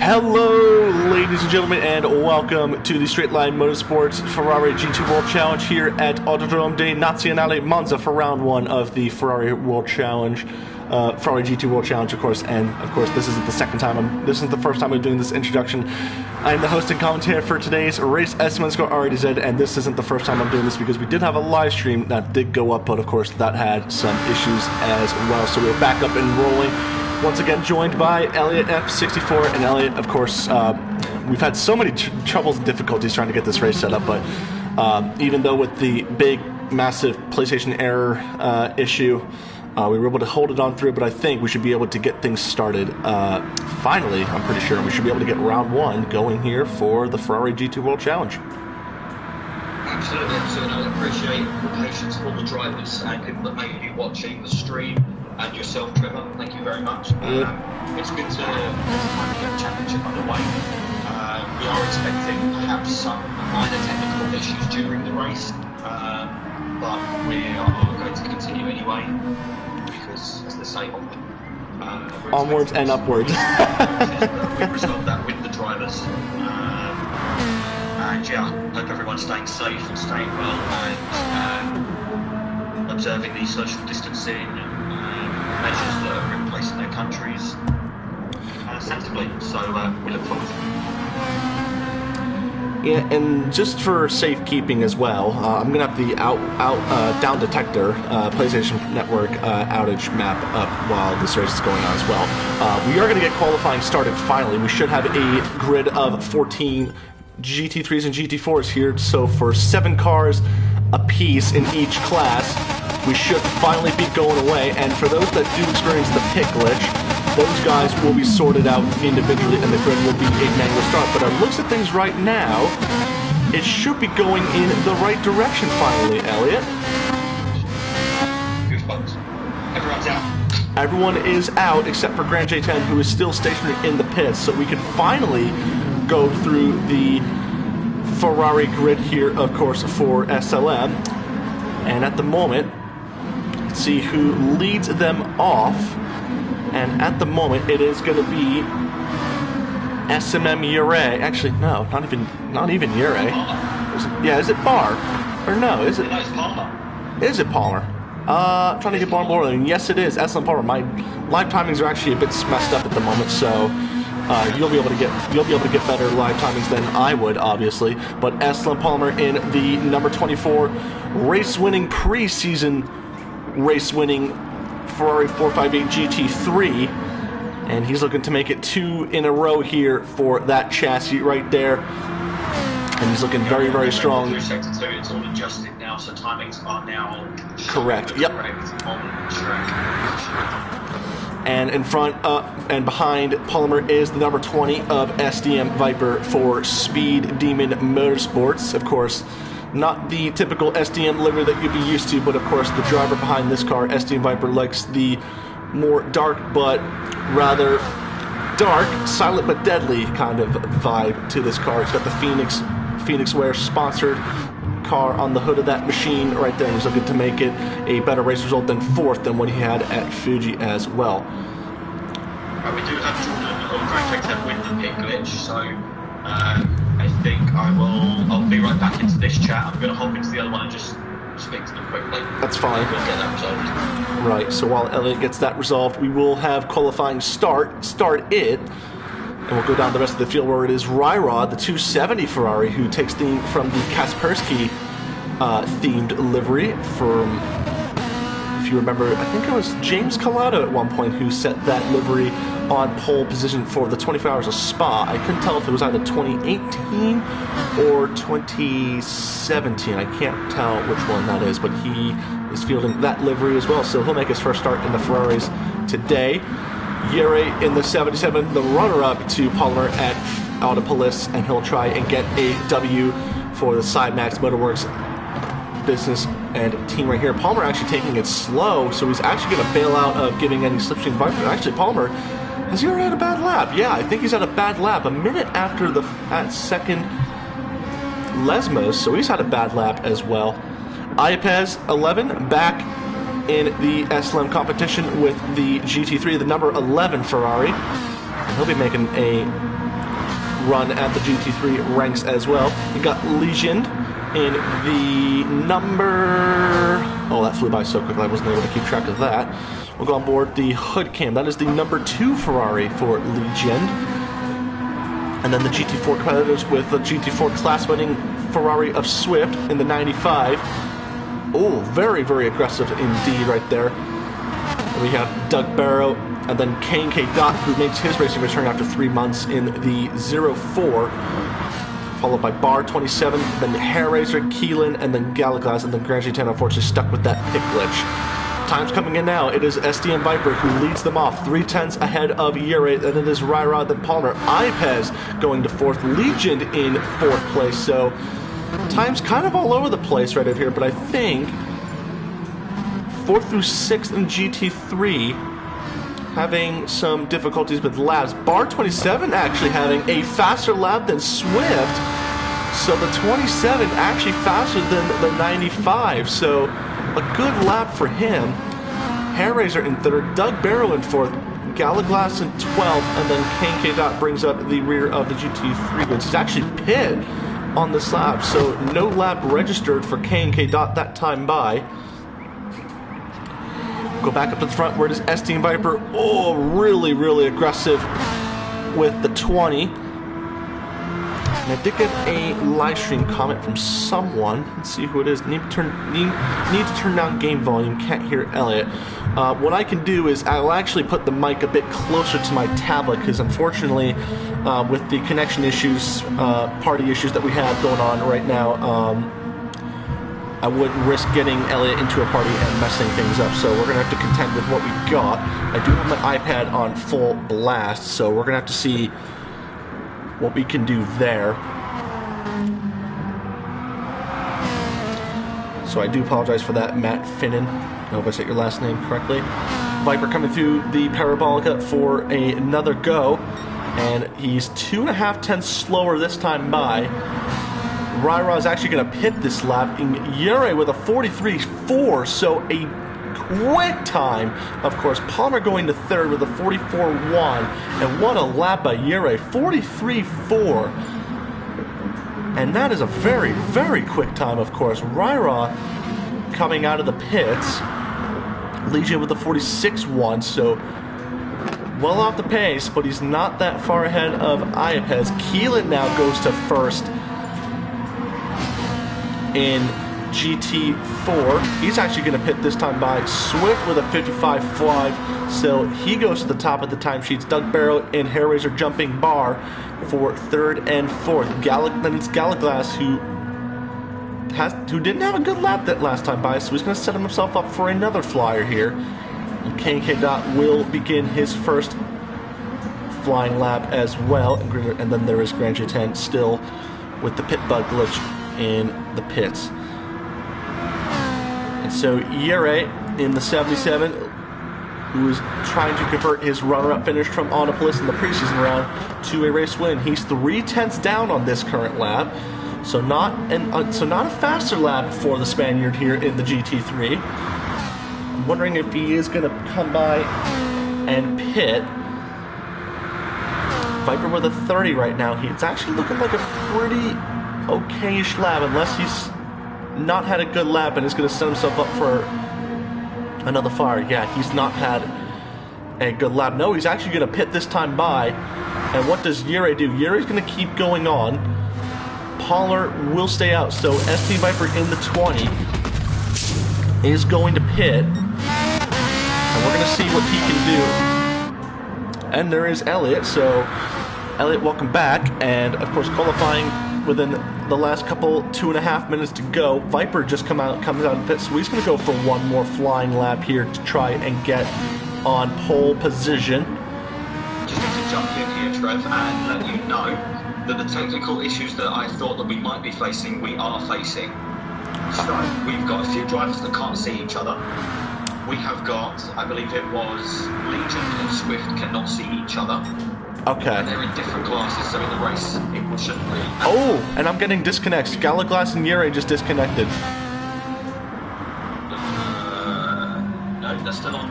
Hello, ladies and gentlemen, and welcome to the Straight Line Motorsports Ferrari GT World Challenge here at Autodrome dei Nazionali Monza for round one of the Ferrari World Challenge, Ferrari GT World Challenge, of course. And of course, this isn't the second time. This isn't the first time I'm doing this introduction. I'm the host and commentator for today's race, SLM_RDZ, and this isn't the first time I'm doing this because we did have a live stream that did go up, but of course that had some issues as well. So we're back up and rolling. Once again, joined by Elliot F64, and Elliot, of course, we've had so many troubles and difficulties trying to get this race set up, but even though with the big, massive PlayStation error issue, we were able to hold it on through, but I think we should be able to get things started. Finally, I'm pretty sure we should be able to get round one going here for the Ferrari GT World Challenge. Absolutely, absolutely. I appreciate the patience of all the drivers and people that may be watching the stream. And yourself, Trevor, thank you very much. It's good to finally get the championship underway. We are expecting perhaps some minor technical issues during the race, but we are going to continue anyway, because, as they say, onwards and upwards. We've resolved that with the drivers. And yeah, I hope everyone's staying safe and staying well and observing the social distancing measures that are in place in their countries sensibly, so we look forward to it. Yeah, and just for safekeeping as well, I'm going to have the down detector PlayStation Network outage map up while this race is going on as well. We are going to get qualifying started finally. We should have a grid of 14 GT3s and GT4s here, so for 7 cars apiece in each class, we should finally be going away. And for those that do experience the pit glitch, those guys will be sorted out individually and the grid will be a manual start. But it looks at things right now, it should be going in the right direction finally, Elliot. Goosebumps. Everyone's out. Everyone is out except for Grand J10, who is still stationary in the pits, so we can finally go through the Ferrari grid here, of course, for SLM. And at the moment, see who leads them off, and at the moment it is going to be SMM Ure. Actually, no, not even Ure. Yeah, is it Barr? Or no, is it? No, it's Palmer. Is it Palmer? I'm trying to get Barr more, and yes, it is SLM Palmer. My live timings are actually a bit messed up at the moment, so you'll be able to get better live timings than I would, obviously. But SLM Palmer in the number 24 race-winning preseason race-winning Ferrari 458 GT3, and he's looking to make it 2 in a row here for that chassis right there, and he's looking very, very strong. It's all adjusted now, so timings are now correct. Yep. Correct on track. And in front and behind Palmer is the number 20 of SDM Viper for Speed Demon Motorsports, of course. Not the typical SDM livery that you'd be used to, but of course the driver behind this car, SDM Viper, likes the more dark but rather dark, silent but deadly kind of vibe to this car. It's got the Phoenix Wear sponsored car on the hood of that machine right there, and he's looking to make it a better race result than 4th than what he had at Fuji as well. We do have Jordan or Grand J10 with the pit glitch, so I think I'll be right back into this chat. I'm going to hop into the other one and just speak to them quickly. That's fine. We'll get that resolved. Right, so while Elliot gets that resolved, we will have qualifying start it, and we'll go down the rest of the field where it is Ryrod, the 270 Ferrari, who takes theme from the Kaspersky themed livery from, if you remember, I think it was James Collado at one point who set that livery on pole position for the 24 Hours of Spa. I couldn't tell if it was either 2018 or 2017. I can't tell which one that is, but he is fielding that livery as well, so he'll make his first start in the Ferraris today. Yere in the 77, the runner-up to Palmer at Autopolis, and he'll try and get a W for the Sidemax Motorworks business and team right here. Palmer actually taking it slow, so he's actually going to bail out of giving any slipstream advice. Actually, Palmer, has he already had a bad lap? Yeah, I think he's had a bad lap. A minute after at second Lesmos, so he's had a bad lap as well. Iapez 11 back in the SLM competition with the GT3, the number 11 Ferrari. And he'll be making a run at the GT3 ranks as well. You got Legend in the number... Oh, that flew by so quickly I wasn't able to keep track of that. We'll go on board the Hood Cam. That is the number 2 Ferrari for Legend. And then the GT4 competitors with the GT4 class-winning Ferrari of Swift in the 95. Oh, very, very aggressive indeed right there. We have Doug Barrow, and then K&K Dot, who makes his racing return after 3 months in the 04, followed by Bar 27, then Hair Racer, Keelan, and then Galaglass, and then Grand G10 unfortunately stuck with that pit glitch. Time's coming in now. It is SDM Viper who leads them off, 3/10 ahead of Ure, and it is Ryrod, then Palmer. Ipez going to 4th, Legion in 4th place, so time's kind of all over the place right over here, but I think 4th through 6th in GT3 having some difficulties with laps. Bar 27 actually having a faster lap than Swift, so the 27 actually faster than the 95, so a good lap for him. Hair Razor in 3rd, Doug Barrow in 4th, Galaglass in 12th, and then K&K Dot brings up the rear of the GT3 wins. He's actually pit on this lap, so no lap registered for K&K Dot that time by. Go back up to the front where it is SDM Viper. Oh, really, really aggressive with the 20. And I did get a live stream comment from someone. Let's see who it is. Need to turn down game volume. Can't hear Elliot. What I can do is I'll actually put the mic a bit closer to my tablet because unfortunately, with the connection issues, party issues that we have going on right now, I wouldn't risk getting Elliot into a party and messing things up. So we're gonna have to contend with what we got. I do have my iPad on full blast, so we're gonna have to see what we can do there. So I do apologize for that, Matt Finnan. I hope I said your last name correctly. Viper coming through the Parabolica for another go, and he's 2.5 tenths slower this time by. Ryra is actually going to pit this lap in Ure with a 43.4, so a quick time. Of course, Palmer going to 3rd with a 44.1, and what a lap by Ure, 43.4. And that is a very, very quick time, of course. Ryra coming out of the pits. Legion with a 46.1, so well off the pace, but he's not that far ahead of Iapez. Keelan now goes to 1st in GT4. He's actually going to pit this time by Swift with a 55.5, so he goes to the top of the timesheets. Doug Barrow and Hair Razor jumping Bar for 3rd and 4th. Then it's Galaglass who didn't have a good lap that last time by, so he's going to set himself up for another flyer here. And K&K Dot will begin his first flying lap as well, and then there is Grand G10 still with the pit bug glitch in the pits. And so Ure in the 77, who is trying to convert his runner-up finish from Autopolis in the preseason round to a race win. He's 3/10 down on this current lap, so not a faster lap for the Spaniard here in the GT3. I'm wondering if he is going to come by and pit. Viper with a 30 right now. It's actually looking like a pretty okayish lap, unless he's not had a good lap and is going to set himself up for another fire. Yeah, he's not had a good lap. No, he's actually going to pit this time by. And what does Ure do? Ure's going to keep going on. Palmer will stay out. So SD Viper in the 20 is going to pit. And we're going to see what he can do. And there is Elliot. So Elliot, welcome back. And of course, qualifying within the last couple 2.5 minutes to go. Viper just comes out of pit, so he's going to go for one more flying lap here to try and get on pole position. Just need to jump in here, Trev, and let you know that the technical issues that I thought that we might be facing, we are facing. So we've got a few drivers that can't see each other. We have got, I believe it was Legion and Swift cannot see each other. Okay. And they're in different classes, so in the race, it shouldn't really happen. Oh, and I'm getting disconnects. Galaglass and Ure just disconnected. No, that's still on.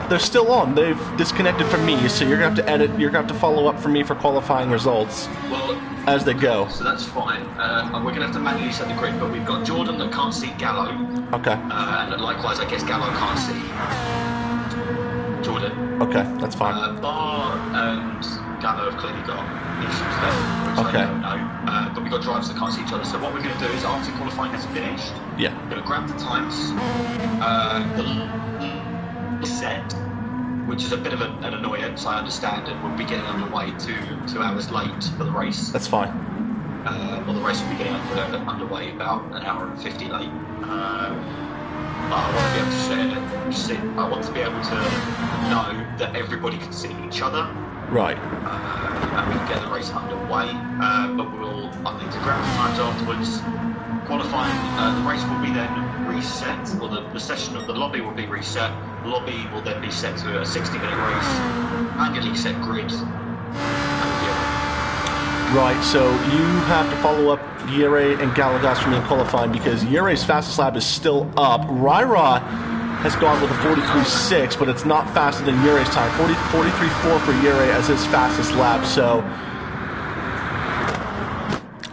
They're still on. They've disconnected from me, so you're gonna have to edit. You're gonna have to follow up for me for qualifying results as they go. So that's fine. We're gonna have to manually set the grid, but we've got Jordan that can't see Gallo. Okay. And likewise, I guess Gallo can't see Jordan. Okay, that's fine. Bar and Gallo have clearly got issues there, which I don't know. But we've got drivers that can't see each other. So what we're going to do is, after qualifying has finished, we're going to grab the times, the set, which is a bit of an annoyance, I understand, and we'll be getting underway 2 hours late for the race. That's fine. Well, the race will be getting underway about an hour and 50 late. But I want to be able to share it. I want to be able to know that everybody can see each other. Right. And we can get the race underway. But I'll need to grab the times afterwards. Qualifying, the race will be then reset, or the session of the lobby will be reset. The lobby will then be set to a 60-minute race, manually set grid. Right, so you have to follow up Yere and Galagas from the qualifying because Yere's fastest lap is still up. Raira has gone with a 43.6, but it's not faster than Yere's time. 43.4 for Yere as his fastest lap. So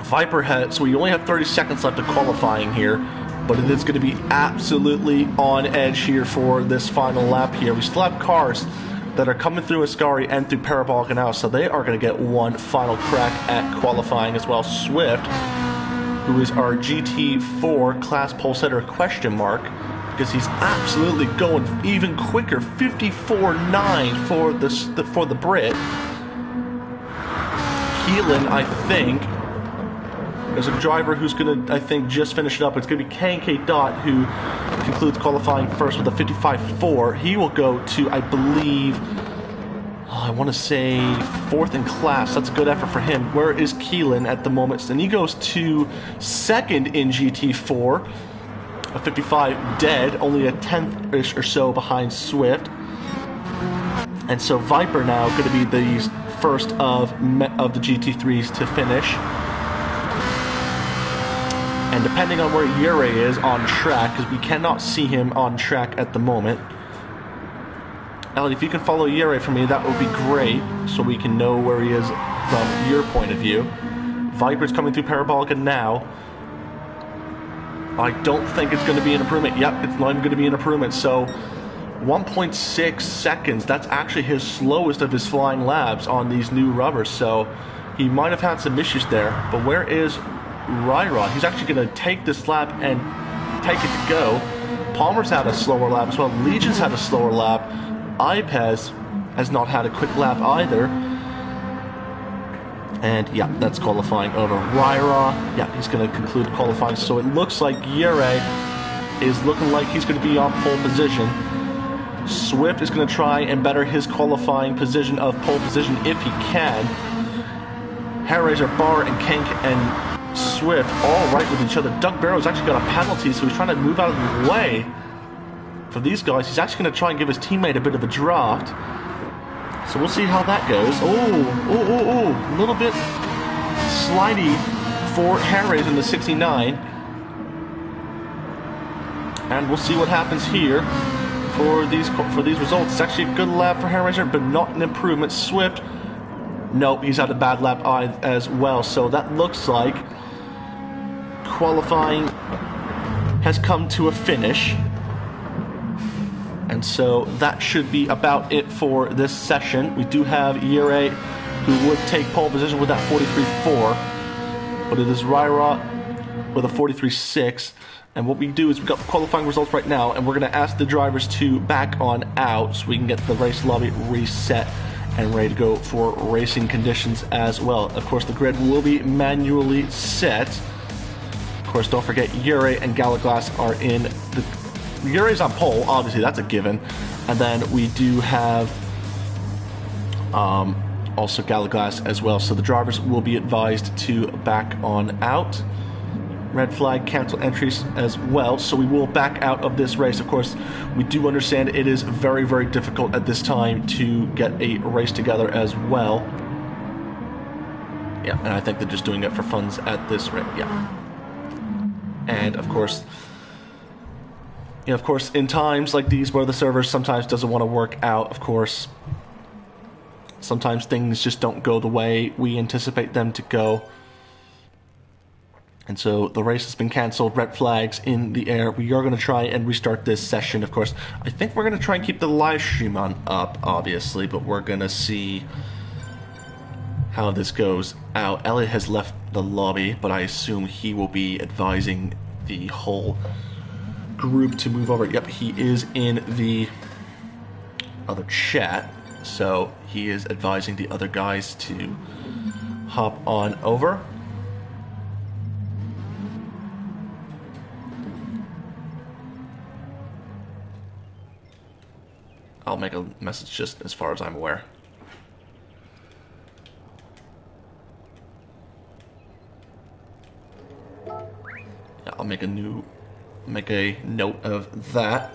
Viper has, so we only have 30 seconds left of qualifying here, but it is going to be absolutely on edge here for this final lap here. We still have cars that are coming through Ascari and through Parabolic now, so they are going to get one final crack at qualifying as well. Swift, who is our GT4 class pole setter question mark, because he's absolutely going even quicker, 54.9 for the Brit. Keelan, I think, there's a driver who's going to, I think, just finish it up. It's going to be K&K Dot, who concludes qualifying first with a 55.4. He will go to, I believe, I want to say 4th in class. That's a good effort for him. Where is Keelan at the moment? And he goes to 2nd in GT4, a 55 dead, only a 10th or so behind Swift. And so Viper now going to be the first of the GT3s to finish. And depending on where Yere is on track, because we cannot see him on track at the moment. Elliot, if you can follow Yere for me, that would be great, so we can know where he is from your point of view. Viper's coming through Parabolica now. I don't think it's going to be an improvement. Yep, it's not even going to be an improvement. So 1.6 seconds, that's actually his slowest of his flying laps on these new rubbers. So he might have had some issues there. But where is Raira? He's actually going to take this lap and take it to go. Palmer's had a slower lap as well. Legion's had a slower lap. Ipez has not had a quick lap either. And yeah, that's qualifying over. Raira, yeah, he's going to conclude qualifying. So it looks like Yere is looking like he's going to be on pole position. Swift is going to try and better his qualifying position of pole position if he can. Hairraiser, Barr, and Kenk and Swift all right with each other. Doug Barrow's actually got a penalty, so he's trying to move out of the way for these guys. He's actually going to try and give his teammate a bit of a draft. So we'll see how that goes. A little bit slidey for Hairraiser in the 69. And we'll see what happens here for these results. It's actually a good lap for Hairraiser, but not an improvement. Swift, nope, he's had a bad lap as well. So that looks like qualifying has come to a finish. And so that should be about it for this session. We do have Yere, who would take pole position with that 43.4, but it is Raira with a 43.6. And what we do is we've got qualifying results right now, and we're going to ask the drivers to back on out so we can get the race lobby reset and ready to go for racing conditions as well. Of course, the grid will be manually set. Of course, don't forget Yere and Galaglass are in the... Yure's on pole, obviously, that's a given. And then we do have also Galaglass as well. So the drivers will be advised to back on out. Red flag, cancel entries as well. So we will back out of this race. Of course, we do understand it is very, very difficult at this time to get a race together as well. Yeah, and I think they're just doing it for funds at this rate. Yeah. And of course, You know, of course, in times like these where the server sometimes doesn't want to work out, of course, sometimes things just don't go the way we anticipate them to go. And so the race has been cancelled, red flags in the air. We are going to try and restart this session, of course. I think we're going to try and keep the live stream on up, obviously, but we're going to see how this goes out. Elliot has left the lobby, but I assume he will be advising the whole group to move over. Yep, he is in the other chat, so he is advising the other guys to hop on over. I'll make a message just as far as I'm aware. Yeah, I'll make a note of that,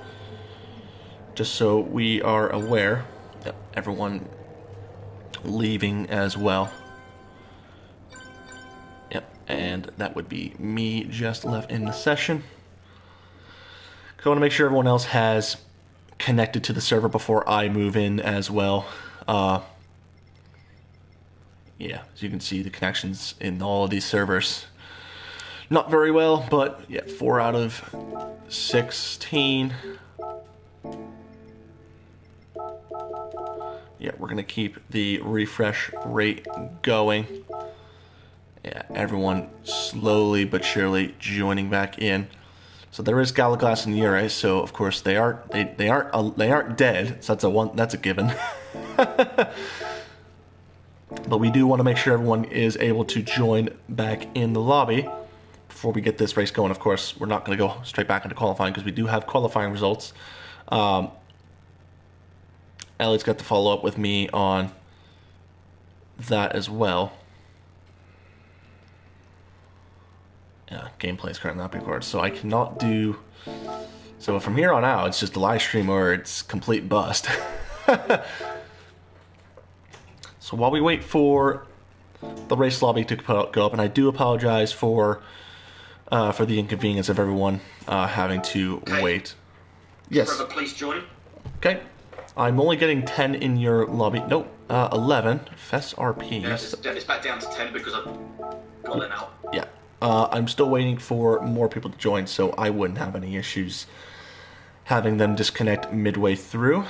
just so we are aware. Yep, everyone leaving as well. Yep, and that would be me just left in the session. I want to make sure everyone else has connected to the server before I move in as well. Yeah, as you can see, the connections in all of these servers not very well, but yeah, 4 out of 16. Yeah, we're gonna keep the refresh rate going. Yeah, everyone slowly but surely joining back in. So there is Galaglass and Ure, so of course they aren't dead. So that's a given. But we do want to make sure everyone is able to join back in the lobby before we get this race going. Of course, we're not going to go straight back into qualifying because we do have qualifying results. Elliott's got to follow up with me on that as well. Yeah, gameplay is currently not being recorded, so I cannot do. So from here on out, it's just a live stream or it's complete bust. So while we wait for the race lobby to go up, and I do apologize for the inconvenience of everyone having to wait. Yes. Trevor, please join. Okay. I'm only getting 10 in your lobby. Nope, 11. Fess RP. Yeah, it's back down to 10 because I've got them out. Yeah. I'm still waiting for more people to join, so I wouldn't have any issues having them disconnect midway through.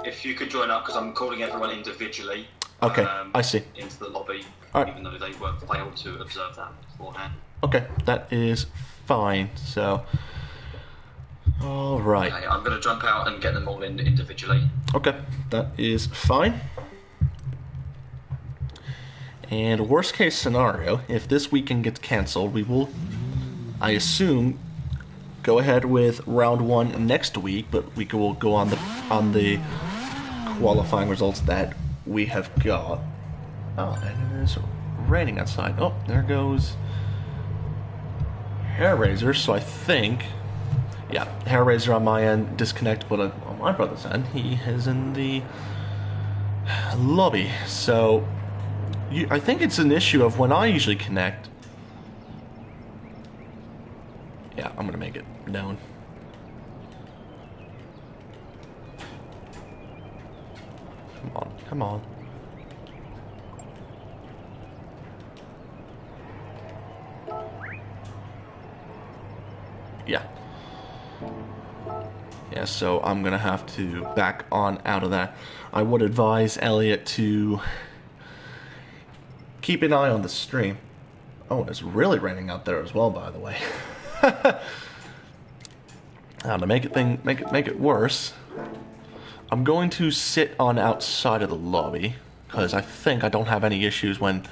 If you could join up, because I'm calling everyone individually. Okay, I see. Into the lobby, right. Even though they weren't able to observe that beforehand. Okay, that is fine. So, all right. Okay, I'm going to jump out and get them all in individually. Okay, that is fine. And worst case scenario, if this weekend gets cancelled, we will, I assume, go ahead with round 1 next week, but we will go on the qualifying results that we have got. Oh, and it is raining outside. Oh, there goes Hair Razor. So I think, yeah, Hair Razor on my end disconnect, but on my brother's end, he is in the lobby. So I think it's an issue of when I usually connect. Yeah, I'm gonna make it known. Come on, come on. Yeah. Yeah, so I'm gonna have to back on out of that. I would advise Elliot to keep an eye on the stream. Oh, it's really raining out there as well, by the way. Now to make it worse, I'm going to sit on outside of the lobby because I think I don't have any issues when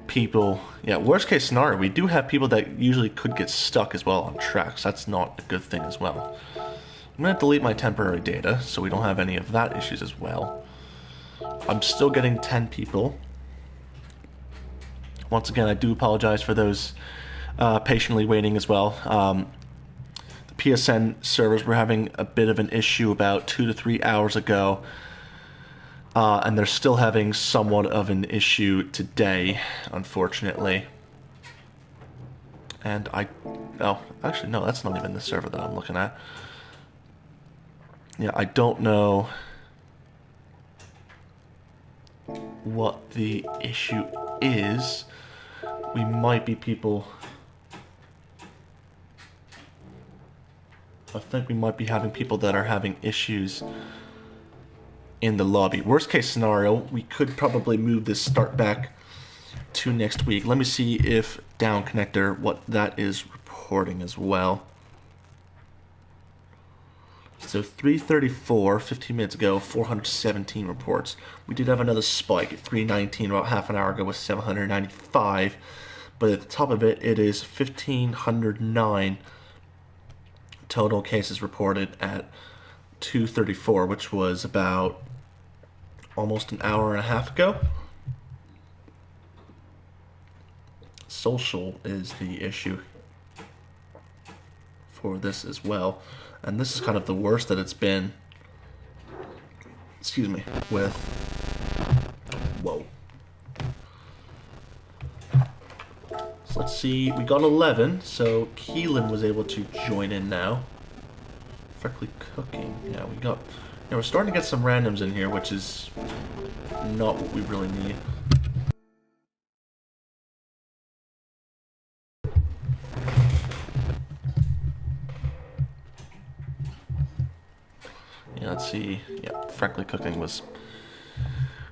people. Yeah, worst case scenario, we do have people that usually could get stuck as well on tracks. That's not a good thing as well. I'm going to delete my temporary data so we don't have any of that issues as well. I'm still getting 10 people. Once again, I do apologize for those patiently waiting as well. The PSN servers were having a bit of an issue about 2 to 3 hours ago, and they're still having somewhat of an issue today, unfortunately. And oh, actually, no, that's not even the server that I'm looking at. Yeah, I don't know what the issue is. We might be people... I think we might be having people that are having issues in the lobby. Worst case scenario, we could probably move this start back to next week. Let me see if Down Connector, what that is reporting as well. So 3:34, 15 minutes ago, 417 reports. We did have another spike at 3:19 about half an hour ago with 795, but at the top of it, it is 1,509 total cases reported at 2:34, which was about almost an hour and a half ago. Social is the issue for this as well. And this is kind of the worst that it's been, excuse me, with, whoa. So let's see, we got 11, so Keelan was able to join in now. Freckly Cooking, yeah, we're starting to get some randoms in here, which is not what we really need. Yeah, let's see. Yeah, Freckly Cooking was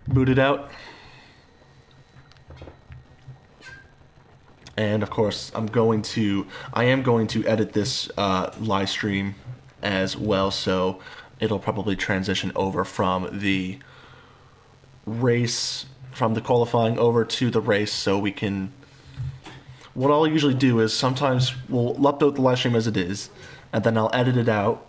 booted out. And of course, I am going to edit this live stream as well, so it'll probably transition over from the race, from the qualifying over to the race, so we can... What I'll usually do is sometimes we'll upload the live stream as it is, and then I'll edit it out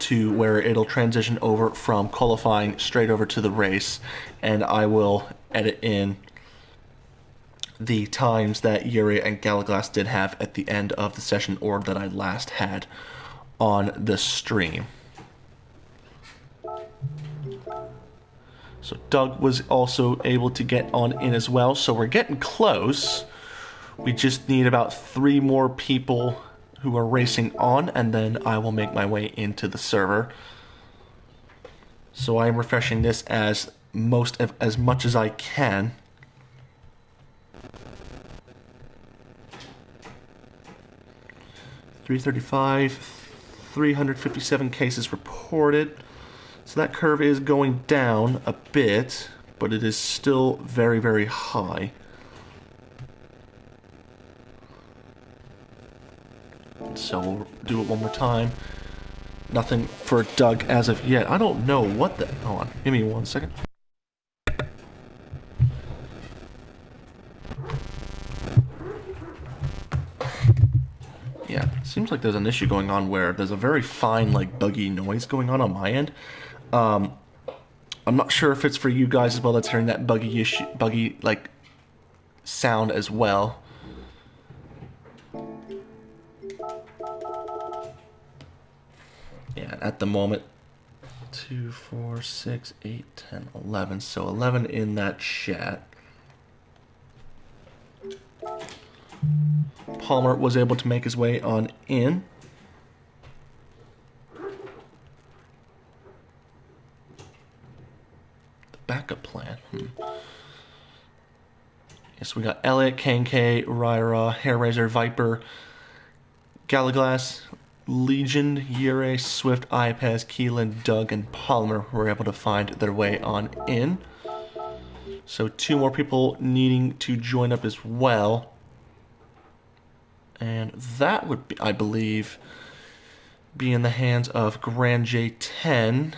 to where it'll transition over from qualifying straight over to the race, and I will edit in the times that Yuri and Galaglass did have at the end of the session, or that I last had on the stream. So Doug was also able to get on in as well, so we're getting close. We just need about 3 more people who are racing on, and then I will make my way into the server. So I am refreshing this as much as I can. .335, 357 cases reported. So that curve is going down a bit, but it is still very, very high. So we'll do it one more time. Nothing for Doug as of yet. I don't know what the... Hold on, give me 1 second. Yeah, it seems like there's an issue going on where there's a very fine, like, buggy noise going on my end. I'm not sure if it's for you guys as well that's hearing that buggy, like, sound as well. Yeah, at the moment, 2, 4, 6, 8, 10, 11. So 11 in that chat. Palmer was able to make his way on in. The backup plan. Yes, we got Elliot, K&K, Ryra, Hairraiser, Viper, Galaglass, Legion, Yure, Swift, Iapaz, Keelan, Doug, and Palmer were able to find their way on in. So 2 more people needing to join up as well. And that would be, I believe, be in the hands of Grand J10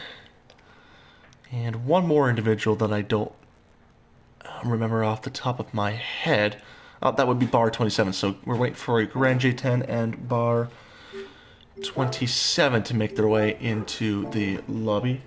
and one more individual that I don't remember off the top of my head. That would be Bar 27. So we're waiting for Grand J10 and Bar 27 to make their way into the lobby.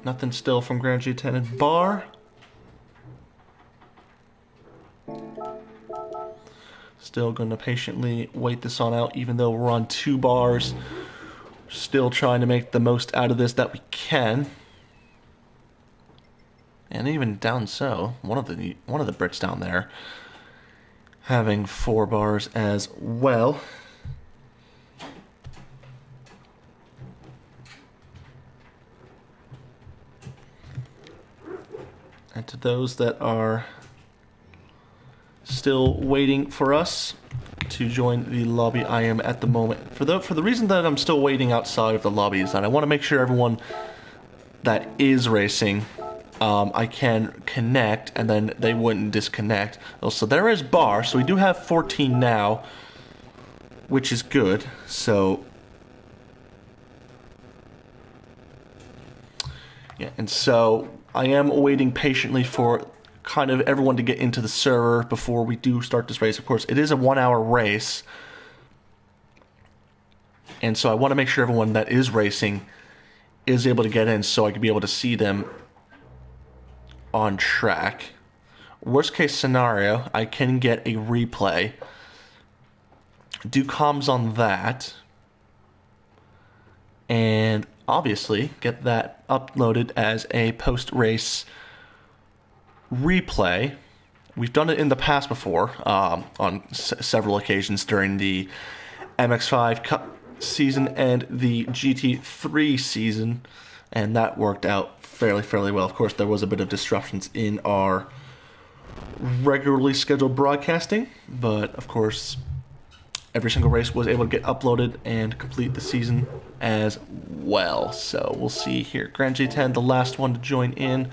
Nothing still from Grand G10 and Bar. Still going to patiently wait this on out, even though we're on 2 bars. Still trying to make the most out of this that we can. And even down so, one of the Brits down there having 4 bars as well. And to those that are still waiting for us to join the lobby, I am at the moment. For the reason that I'm still waiting outside of the lobby is that I want to make sure everyone that is racing, I can connect, and then they wouldn't disconnect. So there is bar, so we do have 14 now, which is good. So yeah, and so I am waiting patiently for kind of everyone to get into the server before we do start this race. Of course, it is a 1-hour race, and so I want to make sure everyone that is racing is able to get in so I can be able to see them on track. Worst case scenario, I can get a replay, do comms on that, and obviously get that uploaded as a post-race replay. We've done it in the past before, on several occasions during the MX5 Cup season and the GT3 season, and that worked out fairly well. Of course, there was a bit of disruptions in our regularly scheduled broadcasting, but of course, every single race was able to get uploaded and complete the season as well. So we'll see here. Grand G10, the last one to join in.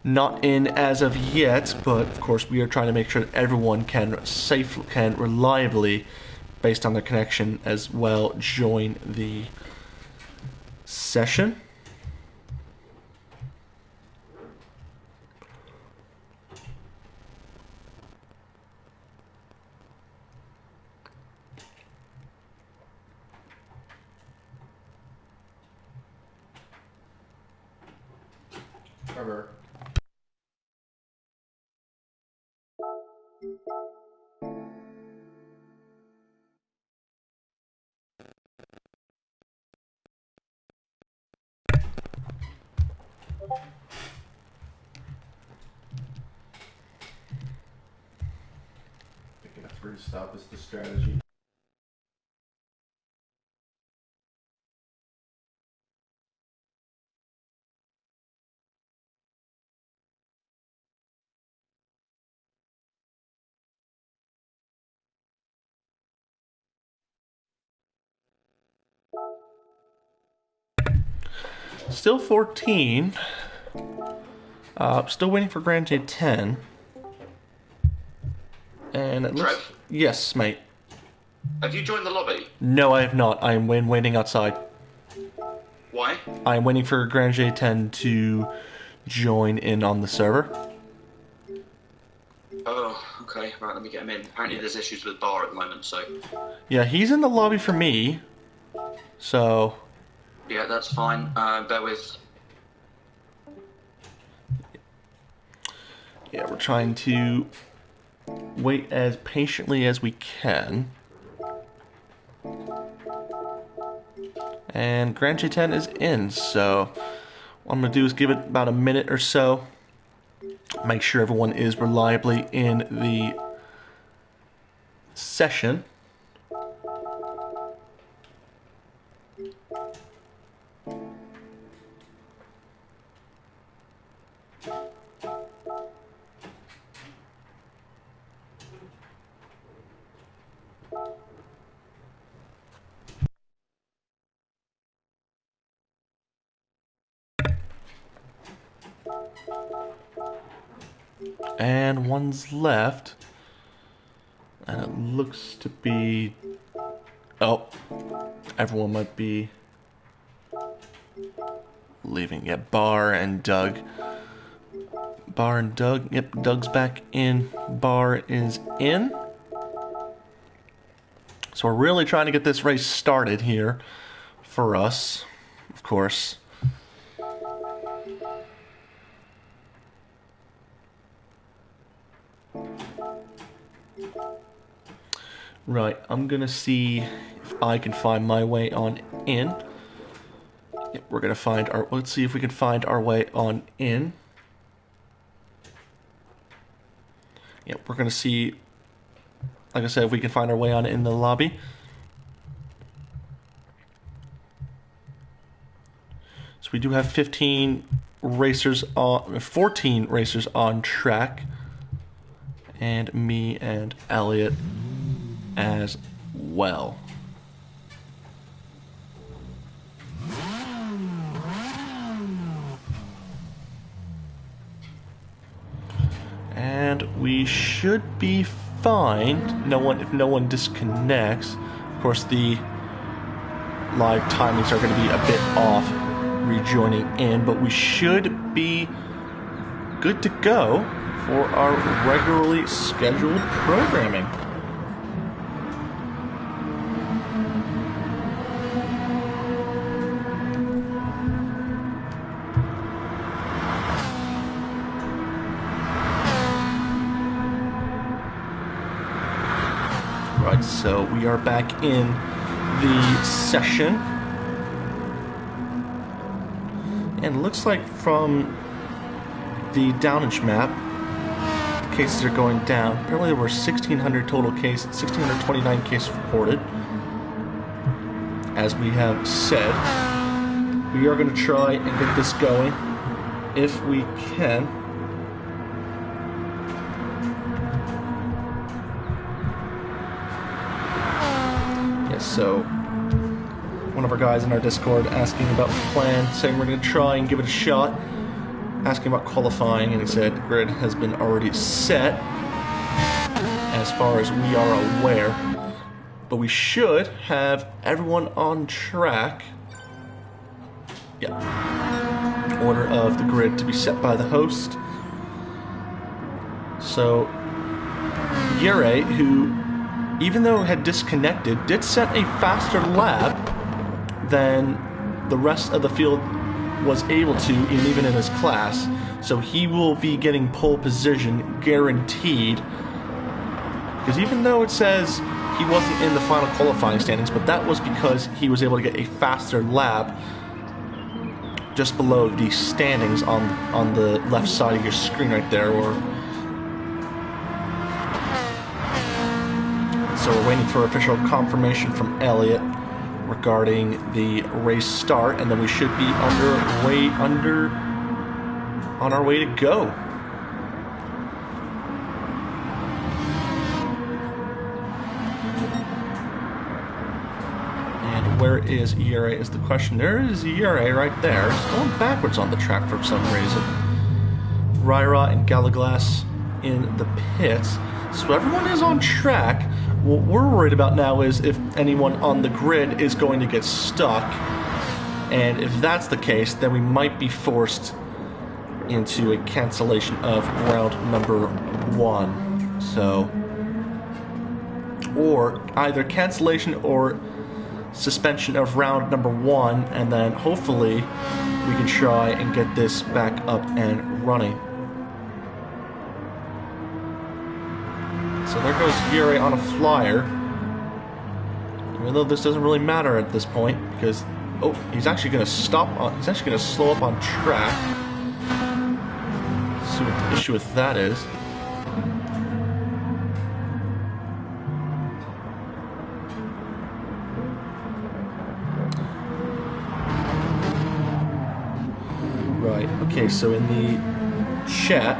Not in as of yet, but of course we are trying to make sure that everyone can reliably, based on their connection as well, join the session. Trevor. Picking up for to stop is the strategy. Still 14. Still waiting for Grand J10. And it looks... Trev? Yes, mate. Have you joined the lobby? No, I have not. I am waiting outside. Why? I am waiting for Grand J10 to join in on the server. Oh, okay. Right, let me get him in. Apparently there's issues with Bar at the moment, so... Yeah, he's in the lobby for me. So... Yeah, that's fine. Bear with... Yeah, we're trying to wait as patiently as we can. And Grand J10 is in, so what I'm going to do is give it about a minute or so. Make sure everyone is reliably in the session. And one's left. And it looks to be... Oh, everyone might be leaving. Yeah, Bar and Doug. Bar and Doug. Yep, Doug's back in. Bar is in. So we're really trying to get this race started here for us, of course. Right, I'm gonna see if I can find my way on in. Yep, we're gonna find our. Let's see if we can find our way on in. Yep, we're gonna see. Like I said, if we can find our way on in the lobby. So we do have 14 racers on track, and me and Elliot as well. And we should be fine. If no one disconnects. Of course, the live timings are going to be a bit off rejoining in, but we should be good to go for our regularly scheduled programming. Right, so we are back in the session. And it looks like from the downage map, the cases are going down. Apparently there were 1,600 total cases, 1,629 cases reported. As we have said, we are going to try and get this going if we can. Yes, so one of our guys in our Discord asking about the plan, saying we're going to try and give it a shot, asking about qualifying, and he said the grid has been already set as far as we are aware, but we should have everyone on track. Yeah, order of the grid to be set by the host. So Yurei, who even though had disconnected, did set a faster lap than the rest of the field was able to, even in his class. So he will be getting pole position guaranteed. Because even though it says he wasn't in the final qualifying standings, but that was because he was able to get a faster lap just below the standings on the left side of your screen right there. So we're waiting for official confirmation from Elliot regarding the race start, and then we should be on our way to go. And where is Yurei is the question. There is Yurei right there. It's going backwards on the track for some reason. Ryra and Galaglass in the pits. So everyone is on track. What we're worried about now is if anyone on the grid is going to get stuck. And if that's the case, then we might be forced into a cancellation of round number 1. So, or either cancellation or suspension of round number 1, and then hopefully we can try and get this back up and running. So there goes Yurei on a flyer. Even though this doesn't really matter at this point, because he's actually going to stop. He's actually going to slow up on track. Let's see what the issue with that is. Right. Okay. So in the chat.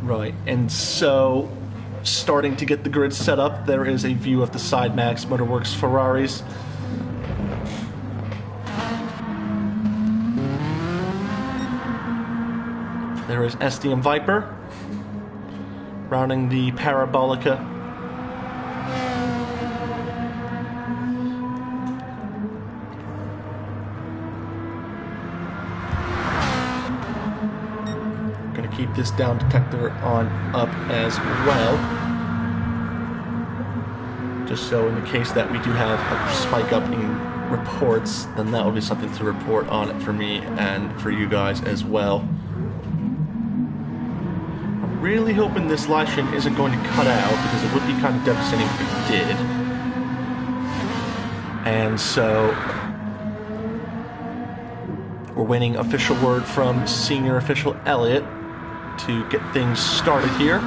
Right, and so starting to get the grid set up, there is a view of the Side Max Motorworks Ferraris. There is SDM Viper rounding the Parabolica. keep this down detector on up as well. Just so in the case that we do have a spike up in reports, then that will be something to report on it for me and for you guys as well. I'm really hoping this live stream isn't going to cut out, because it would be kind of devastating if it did. And so we're waiting official word from senior official Elliott to get things started here.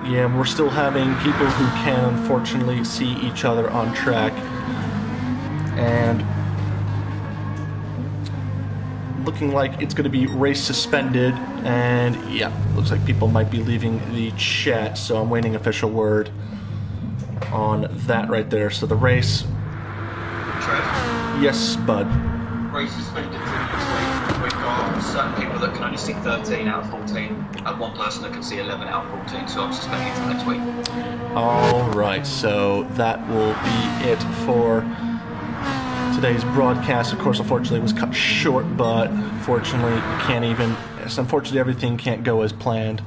Yeah, we're still having people who can unfortunately see each other on track, and looking like it's going to be race suspended, and yeah, looks like people might be leaving the chat, so I'm waiting official word on that right there. So the race... Trev? Yes, bud. Race suspended to next week. We've got certain people that can only see 13 out of 14, and one person that can see 11 out of 14, so I'm suspending it to next week. Alright, so that will be it for today's broadcast. Of course, unfortunately, it was cut short, but fortunately, unfortunately, everything can't go as planned.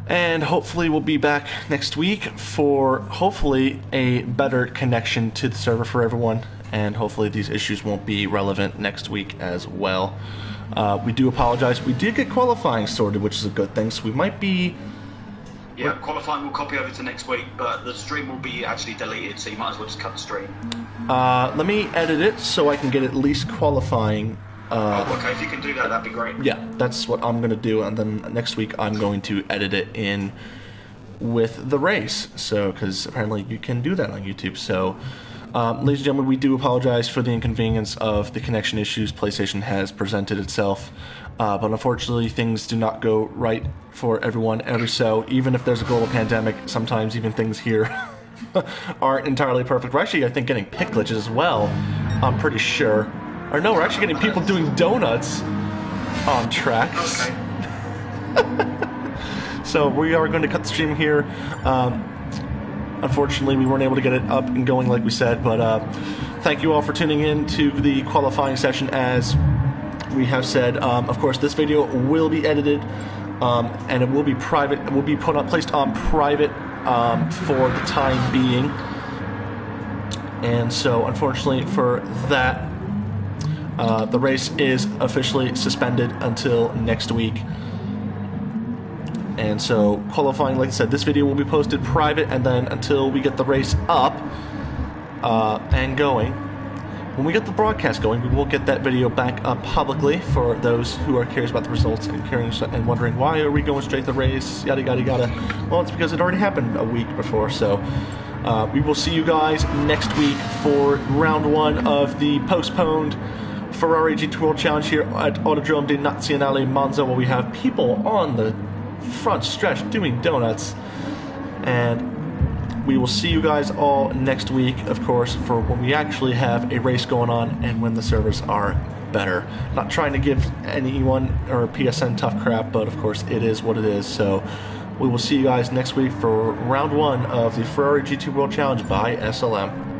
And hopefully we'll be back next week for hopefully a better connection to the server for everyone, and hopefully these issues won't be relevant next week as well. We do apologize. We did get qualifying sorted, which is a good thing, so we might be... Yeah, qualifying will copy over to next week, but the stream will be actually deleted, so you might as well just cut the stream. Let me edit it so I can get at least qualifying. Okay, if you can do that, that'd be great. Yeah, that's what I'm going to do, and then next week I'm going to edit it in with the race, so, because apparently you can do that on YouTube. So, ladies and gentlemen, we do apologize for the inconvenience of the connection issues PlayStation has presented itself, but unfortunately things do not go right for everyone ever so. Even if there's a global pandemic, sometimes even things here aren't entirely perfect. We're actually, I think, getting pick glitches as well, I'm pretty sure. Or no, we're actually getting people doing donuts on tracks. Okay. So we are going to cut the stream here. Unfortunately, we weren't able to get it up and going like we said, but thank you all for tuning in to the qualifying session. As we have said, of course, this video will be edited, and it will be private. It will be placed on private for the time being. And so, unfortunately for that, the race is officially suspended until next week. And so, qualifying, like I said, this video will be posted private, and then until we get the race up and going. When we get the broadcast going, we will get that video back up publicly for those who are curious about the results and wondering why are we going straight to the race, yada yada yada. Well, it's because it already happened a week before, so we will see you guys next week for round one of the postponed Ferrari GT World Challenge here at Autodrome di Nazionale Monza, where we have people on the front stretch doing donuts. And we will see you guys all next week, of course, for when we actually have a race going on and when the servers are better. Not trying to give anyone or PSN tough crap, but of course it is what it is. So we will see you guys next week for round one of the Ferrari GT World Challenge by SLM.